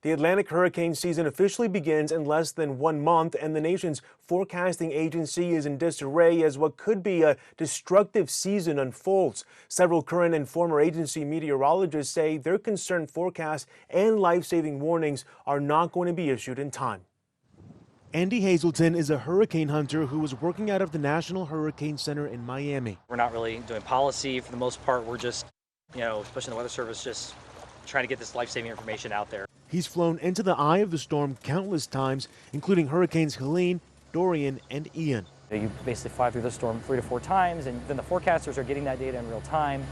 The Atlantic hurricane season officially begins in less than 1 month, and the nation's forecasting agency is in disarray as what could be a destructive season unfolds. Several current and former agency meteorologists say their concerned forecasts and life-saving warnings are not going to be issued in time. Andy Hazelton is a hurricane hunter who was working out of the National Hurricane Center in Miami. We're not really doing policy for the most part. We're just, especially the Weather Service, just trying to get this life-saving information out there. He's flown into the eye of the storm countless times, including Hurricanes Helene, Dorian, and Ian. You basically fly through the storm 3 to 4 times, and then the forecasters are getting that data in real time.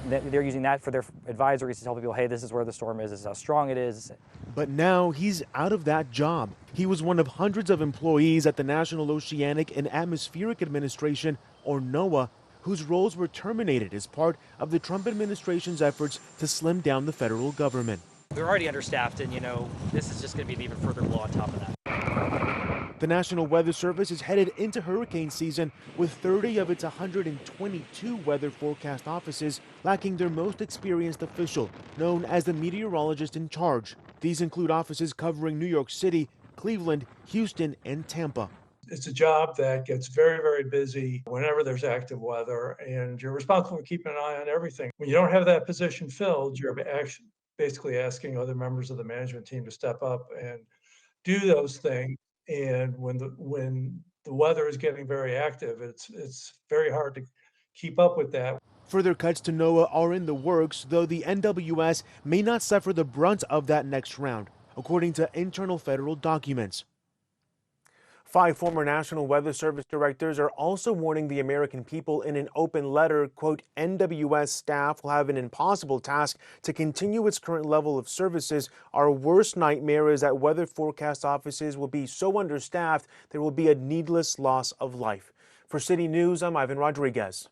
They're using that for their advisories to tell people, hey, this is where the storm is, this is how strong it is. But now he's out of that job. He was one of hundreds of employees at the National Oceanic and Atmospheric Administration, or NOAA, whose roles were terminated as part of the Trump administration's efforts to slim down the federal government. They're already understaffed, and this is just going to be an even further blow on top of that. The National Weather Service is headed into hurricane season with 30 of its 122 weather forecast offices lacking their most experienced official, known as the meteorologist in charge. These include offices covering New York City, Cleveland, Houston, and Tampa. It's a job that gets very, very busy whenever there's active weather, and you're responsible for keeping an eye on everything. When you don't have that position filled, you're basically asking other members of the management team to step up and do those things. And when the weather is getting very active, it's very hard to keep up with that. Further cuts to NOAA are in the works, though the NWS may not suffer the brunt of that next round, according to internal federal documents. 5 former National Weather Service directors are also warning the American people in an open letter, quote, NWS staff will have an impossible task to continue its current level of services. Our worst nightmare is that weather forecast offices will be so understaffed there will be a needless loss of life. For City News, I'm Ivan Rodriguez.